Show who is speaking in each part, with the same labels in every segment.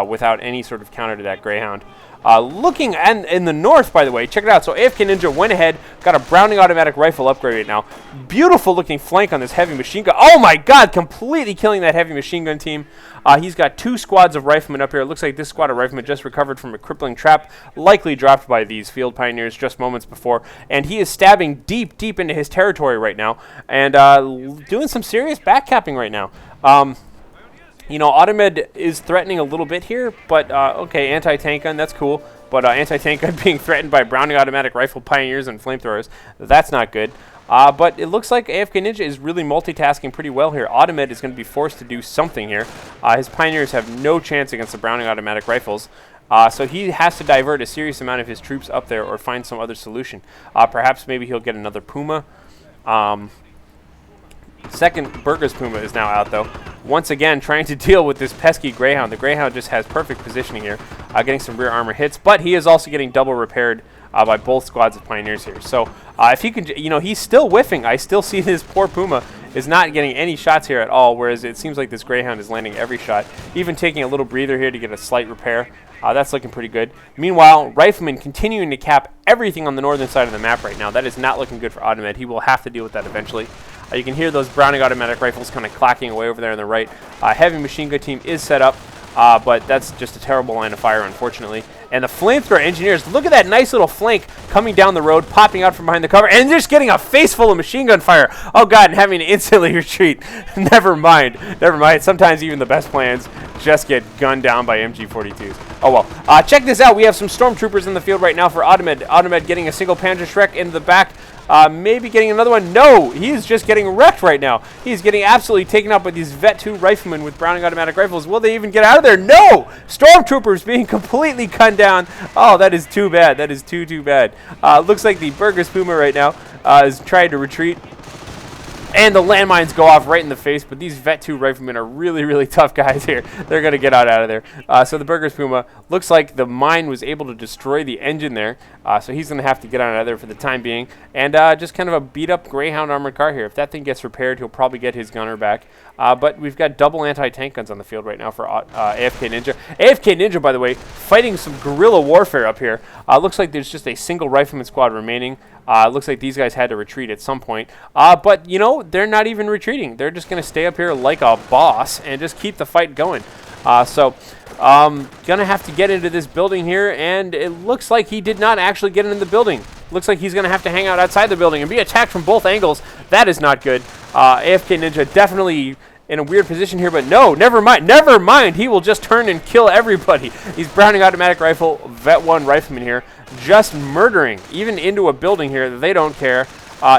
Speaker 1: without any sort of counter to that Greyhound. Looking in the north, by the way, check it out. So AFKNinja went ahead, got a Browning automatic rifle upgrade right now. Beautiful looking flank on this heavy machine gun. Oh my god, completely killing that heavy machine gun team. He's got 2 squads of riflemen up here. It looks like this squad of riflemen just recovered from a crippling trap, likely dropped by these field pioneers just moments before. And he is stabbing deep, deep into his territory right now, and doing some serious backcapping right now. You know, Audemed is threatening a little bit here, but okay, anti-tank gun, that's cool. But anti-tank gun being threatened by Browning automatic rifle pioneers and flamethrowers, that's not good. But it looks like AFKNinja is really multitasking pretty well here. Audemed is going to be forced to do something here. His pioneers have no chance against the Browning automatic rifles. So he has to divert a serious amount of his troops up there or find some other solution. Perhaps maybe he'll get another Puma. Second Burgers Puma is now out, though. Once again, trying to deal with this pesky Greyhound. The Greyhound just has perfect positioning here, getting some rear armor hits, but he is also getting double repaired by both squads of Pioneers here. So if he can, you know, he's still whiffing. I still see this poor Puma is not getting any shots here at all, whereas it seems like this Greyhound is landing every shot, even taking a little breather here to get a slight repair. That's looking pretty good. Meanwhile, Rifleman continuing to cap everything on the northern side of the map right now. That is not looking good for Audemed. He will have to deal with that eventually. You can hear those Browning automatic rifles kind of clacking away over there on the right. Heavy machine gun team is set up, but that's just a terrible line of fire, unfortunately. And the flamethrower engineers, look at that nice little flank coming down the road, popping out from behind the cover, and just getting a face full of machine gun fire. Oh god, and having to instantly retreat. Never mind. Never mind. Sometimes even the best plans just get gunned down by MG42s. Oh well. Check this out. We have some stormtroopers in the field right now for Audemed. Audemed getting a single Panzerschreck into the back. Maybe getting another one. No, he's just getting wrecked right now. He's getting absolutely taken up by these Vet 2 riflemen with Browning automatic rifles. Will they even get out of there? No! Stormtroopers being completely gunned down. Oh, that is too bad. That is too bad. Looks like the Burgers Puma right now is trying to retreat. And the landmines go off right in the face, but these Vet 2 riflemen are really tough guys here. They're going to get out of there. So the Burgers Puma, looks like the mine was able to destroy the engine there, so he's going to have to get out of there for the time being. And just kind of a beat-up Greyhound armored car here. If that thing gets repaired, he'll probably get his gunner back. But we've got double anti-tank guns on the field right now for AFKNinja. AFKNinja, by the way, fighting some guerrilla warfare up here. Looks like there's just a single rifleman squad remaining. Looks like these guys had to retreat at some point. But, you know, they're not even retreating. They're just going to stay up here like a boss and just keep the fight going. Going to have to get into this building here, and it looks like he did not actually get into the building. Looks like he's going to have to hang out outside the building and be attacked from both angles. That is not good. AFKNinja definitely in a weird position here, but no, never mind. He will just turn and kill everybody. He's Browning automatic rifle, Vet 1 rifleman here, just murdering, even into a building here. They don't care.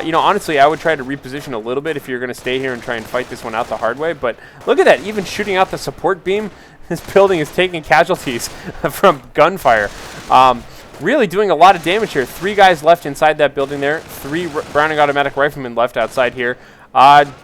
Speaker 1: You know, honestly, I would try to reposition a little bit if you're going to stay here and try and fight this one out the hard way, but look at that, even shooting out the support beam, this building is taking casualties from gunfire. Really doing a lot of damage here. 3 guys left inside that building there, 3 Browning automatic riflemen left outside here.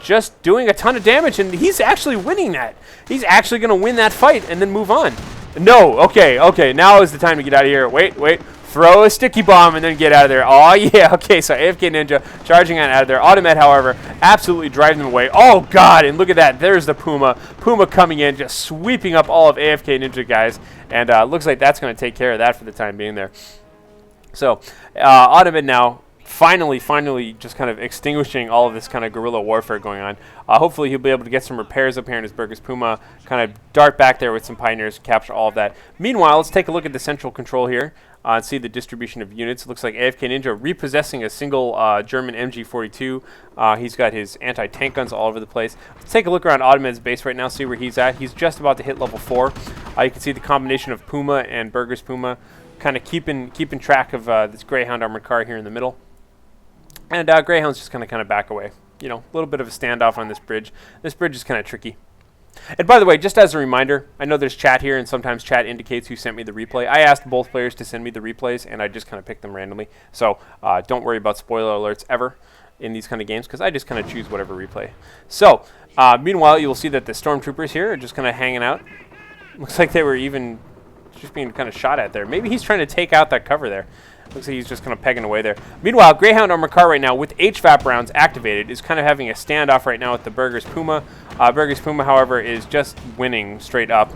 Speaker 1: Just doing a ton of damage, and he's actually winning that. He's actually going to win that fight and then move on. No, okay, now is the time to get out of here. Wait, throw a sticky bomb and then get out of there. Oh, yeah, okay, so AFKNinja charging on out of there. Audemed, however, absolutely driving them away. Oh, God, and look at that. There's the Puma. Puma coming in, just sweeping up all of AFKNinja guys, and looks like that's going to take care of that for the time being there. So, Audemed now finally just kind of extinguishing all of this kind of guerrilla warfare going on. Hopefully he'll be able to get some repairs up here in his Burgers Puma, kind of dart back there with some Pioneers, capture all of that. Meanwhile, let's take a look at the central control here and see the distribution of units. It looks like AFKNinja repossessing a single German MG42. He's got his anti-tank guns all over the place. Let's take a look around Audemed's base right now, see where he's at. He's just about to hit level 4. You can see the combination of Puma and Burgers Puma kind of keeping track of this Greyhound armored car here in the middle. And Greyhound's just going to kind of back away. You know, a little bit of a standoff on this bridge. This bridge is kind of tricky. And by the way, just as a reminder, I know there's chat here, and sometimes chat indicates who sent me the replay. I asked both players to send me the replays, and I just kind of picked them randomly. So don't worry about spoiler alerts ever in these kind of games, because I just kind of choose whatever replay. So meanwhile, you will see that the stormtroopers here are just kind of hanging out. Looks like they were even just being kind of shot at there. Maybe he's trying to take out that cover there. Looks like he's just kind of pegging away there. Meanwhile, Greyhound Armored Car right now with HVAP rounds activated is kind of having a standoff right now with the Burgers Puma. Burgers Puma, however, is just winning straight up.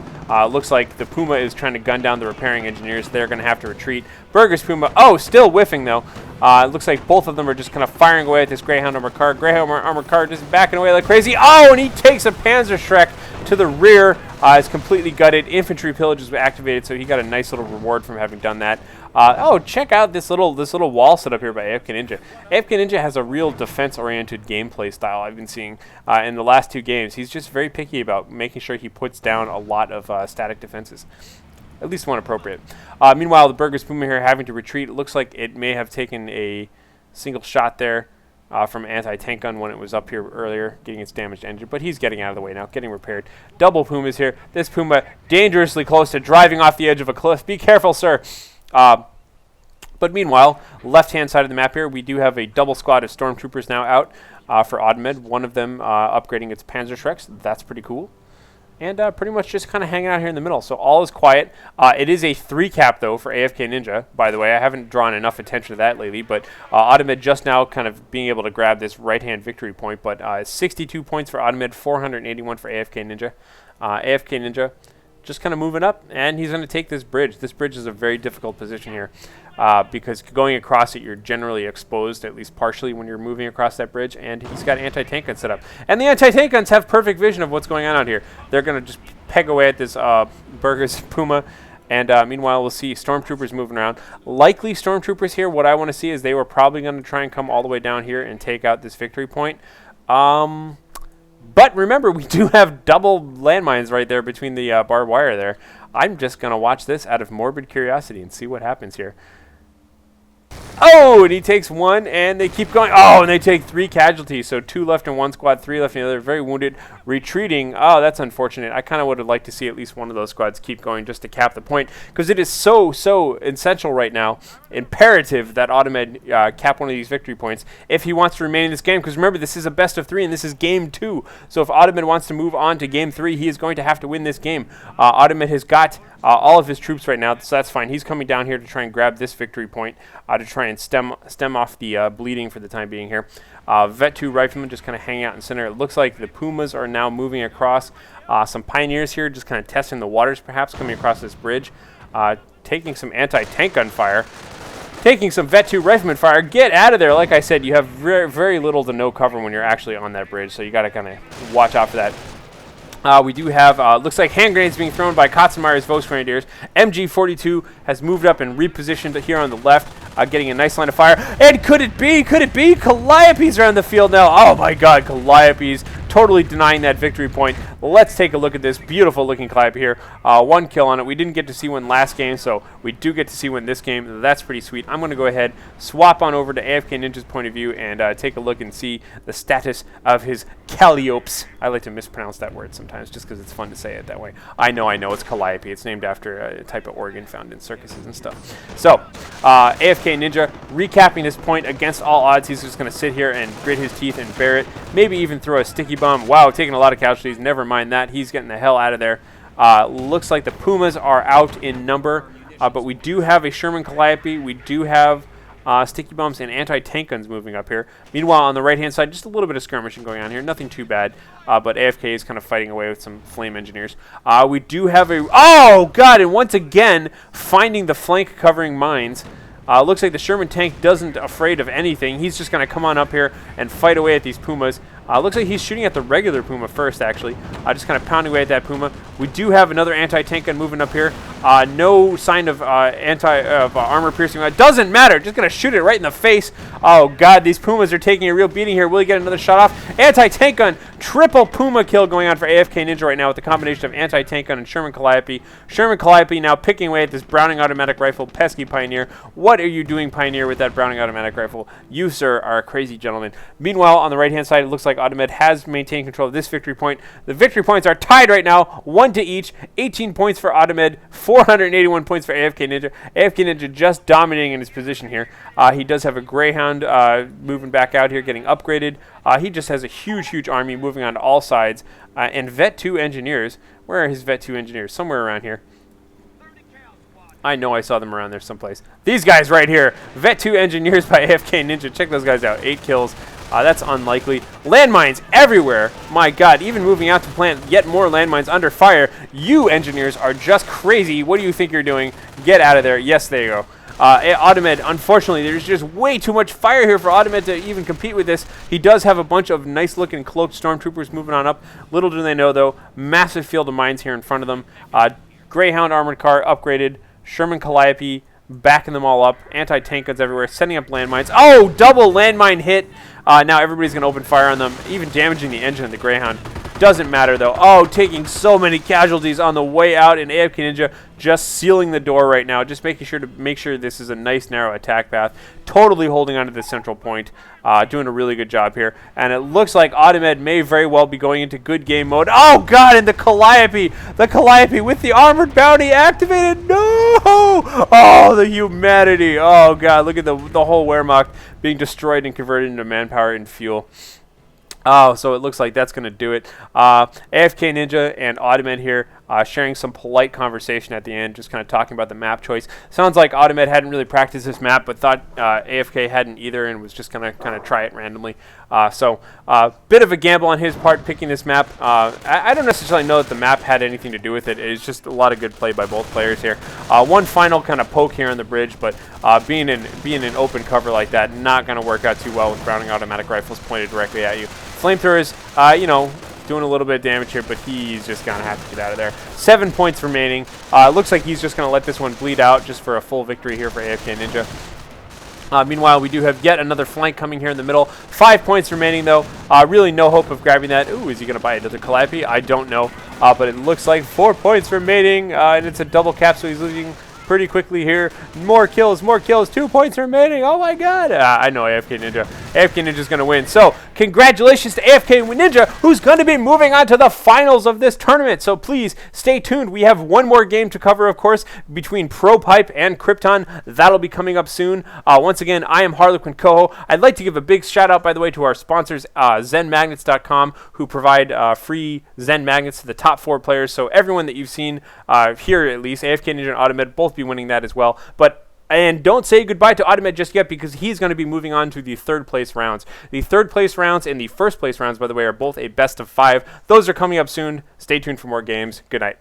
Speaker 1: Looks like the Puma is trying to gun down the repairing engineers. They're going to have to retreat. Burgers Puma, oh, still whiffing though. It looks like both of them are just kind of firing away at this Greyhound Armored Car. Greyhound Armored Car just backing away like crazy. Oh, and he takes a Panzerschreck to the rear. It's completely gutted. Infantry pillage is activated, so he got a nice little reward from having done that. Oh, check out this little wall set up here by AFKNinja. AFKNinja has a real defense-oriented gameplay style I've been seeing in the last 2 games. He's just very picky about making sure he puts down a lot of static defenses, at least one appropriate. Meanwhile, the Burgers Puma here having to retreat. It looks like it may have taken a single shot there from anti-tank gun when it was up here earlier, getting its damaged engine, but he's getting out of the way now, getting repaired. Double Pumas here. This Puma dangerously close to driving off the edge of a cliff. Be careful, sir. But meanwhile, left-hand side of the map here, we do have a double squad of stormtroopers now out for Audemed. One of them upgrading its Panzerschrecks. That's pretty cool. And pretty much just kind of hanging out here in the middle. So all is quiet. It is a 3-cap, though, for AFKNinja, by the way. I haven't drawn enough attention to that lately, but Audemed just now kind of being able to grab this right-hand victory point. But 62 points for Audemed, 481 for AFKNinja. AFKNinja just kind of moving up, and he's going to take this bridge. This bridge is a very difficult position here because going across it, you're generally exposed, at least partially, when you're moving across that bridge, and he's got anti-tank guns set up. And the anti-tank guns have perfect vision of what's going on out here. They're going to just peg away at this Burgers Puma, and meanwhile, we'll see stormtroopers moving around. Likely stormtroopers here, what I want to see is they were probably going to try and come all the way down here and take out this victory point. But remember, we do have double landmines right there between the barbed wire there. I'm just going to watch this out of morbid curiosity and see what happens here. Oh, and he takes one, and they keep going. Oh, and they take 3 casualties. So 2 left in one squad, 3 left in the other. Very wounded. Retreating. Oh, that's unfortunate. I kind of would have liked to see at least one of those squads keep going just to cap the point, because it is so essential right now, imperative that Audemed cap one of these victory points if he wants to remain in this game. Because remember, this is a best of 3, and this is game 2. So if Audemed wants to move on to game 3, he is going to have to win this game. Audemed has got all of his troops right now, so that's fine. He's coming down here to try and grab this victory point to try and stem off the bleeding for the time being here. Vet 2 riflemen just kind of hanging out in center. It looks like the Pumas are now moving across. Some Pioneers here just kind of testing the waters, perhaps, coming across this bridge. Taking some anti-tank gun fire. Taking some Vet 2 rifleman fire. Get out of there. Like I said, you have very little to no cover when you're actually on that bridge, so you got to kind of watch out for that. We do have, looks like hand grenades being thrown by Katzenmeyer's Beaux Grenadiers. MG42 has moved up and repositioned here on the left, getting a nice line of fire. And could it be? Calliopes are on the field now. Oh my god, Calliopes totally denying that victory point. Let's take a look at this beautiful looking Calliope here. 1 kill on it. We didn't get to see one last game, so we do get to see one this game. That's pretty sweet. I'm going to go ahead, swap on over to AFKNinja's point of view, and take a look and see the status of his Calliopes. I like to mispronounce that word sometimes just because it's fun to say it that way. I know, it's Calliope. It's named after a type of organ found in circuses and stuff. So, AFKNinja recapping this point against all odds. He's just going to sit here and grit his teeth and bear it. Maybe even throw a sticky bomb. Wow, taking a lot of casualties. Never mind that. He's getting the hell out of there. Looks like the Pumas are out in number, but we do have a Sherman Calliope. We do have sticky bombs and anti-tank guns moving up here. Meanwhile, on the right-hand side, just a little bit of skirmishing going on here. Nothing too bad, but AFK is kind of fighting away with some flame engineers. We do have a... Oh, God! And once again, finding the flank covering mines. Looks like the Sherman tank doesn't afraid of anything. He's just going to come on up here and fight away at these Pumas. Looks like he's shooting at the regular Puma first, actually. Just kind of pounding away at that Puma. We do have another anti-tank gun moving up here. No sign of armor-piercing. It doesn't matter. Just going to shoot it right in the face. Oh, God, these Pumas are taking a real beating here. Will he get another shot off? Anti-tank gun. Triple Puma kill going on for AFKNinja right now with the combination of anti-tank gun and Sherman Calliope. Sherman Calliope now picking away at this Browning automatic rifle. Pesky Pioneer. What are you doing, Pioneer, with that Browning automatic rifle? You, sir, are a crazy gentleman. Meanwhile, on the right-hand side, it looks like Audemed has maintained control of this victory point. The victory points are tied right now, 1 to each. 18 points for Audemed, 481 points for AFKNinja. AFKNinja just dominating in his position here. He does have a Greyhound moving back out here, getting upgraded. He just has a huge army moving on all sides. And Vet 2 engineers. Where are his Vet 2 engineers? Somewhere around here. I know I saw them around there someplace. These guys right here. Vet 2 Engineers by AFKNinja. Check those guys out. 8 kills. That's unlikely. Landmines everywhere. My God, even moving out to plant yet more landmines under fire. You engineers are just crazy. What do you think you're doing? Get out of there. Yes, there you go. Audemed, unfortunately, there's just way too much fire here for Audemed to even compete with this. He does have a bunch of nice-looking cloaked stormtroopers moving on up. Little do they know, though, massive field of mines here in front of them. Greyhound armored car upgraded. Sherman Calliope backing them all up. Anti-tank guns everywhere, setting up landmines. Oh, double landmine hit. Now everybody's going to open fire on them, even damaging the engine of the Greyhound. Doesn't matter, though. Oh, taking so many casualties on the way out, and AFKNinja just sealing the door right now, just making sure this is a nice, narrow attack path. Totally holding on to the central point, doing a really good job here. And it looks like Audemed may very well be going into good game mode. Oh, God, and the Calliope with the armored bounty activated. No! Oh, the humanity. Oh, God, look at the whole Wehrmacht being destroyed and converted into manpower and fuel. Oh, so it looks like that's going to do it. AFKNinja and Audemed here sharing some polite conversation at the end, just kind of talking about the map choice. Sounds like Audemed hadn't really practiced this map, but thought AFK hadn't either and was just going to kind of try it randomly. So bit of a gamble on his part picking this map. I don't necessarily know that the map had anything to do with it. It's just a lot of good play by both players here. One final kind of poke here on the bridge, but being in open cover like that, not going to work out too well with Browning automatic rifles pointed directly at you. Flamethrowers, doing a little bit of damage here, but he's just going to have to get out of there. 7 points remaining. Looks like he's just going to let this one bleed out just for a full victory here for AFKNinja. Meanwhile, we do have yet another flank coming here in the middle. 5 points remaining, though. Really no hope of grabbing that. Ooh, is he going to buy another Calliope? I don't know. But it looks like 4 points remaining, and it's a double cap, so he's losing pretty quickly here. More kills, 2 points remaining. Oh my God. I know AFKNinja. AFKNinja's going to win. So congratulations to AFKNinja, who's going to be moving on to the finals of this tournament. So please stay tuned. We have one more game to cover, of course, between ProPipe and Krypton. That'll be coming up soon. Once again, I am HarlequinCoHO. I'd like to give a big shout out, by the way, to our sponsors, ZenMagnets.com, who provide free Zen magnets to the top 4 players. So everyone that you've seen here, at least, AFKNinja and Audemed, both be winning that as well. And don't say goodbye to Audemed just yet, because he's going to be moving on to the third place rounds. The third place rounds and the first place rounds, by the way, are both a best of 5. Those are coming up soon. Stay tuned for more games. Good night.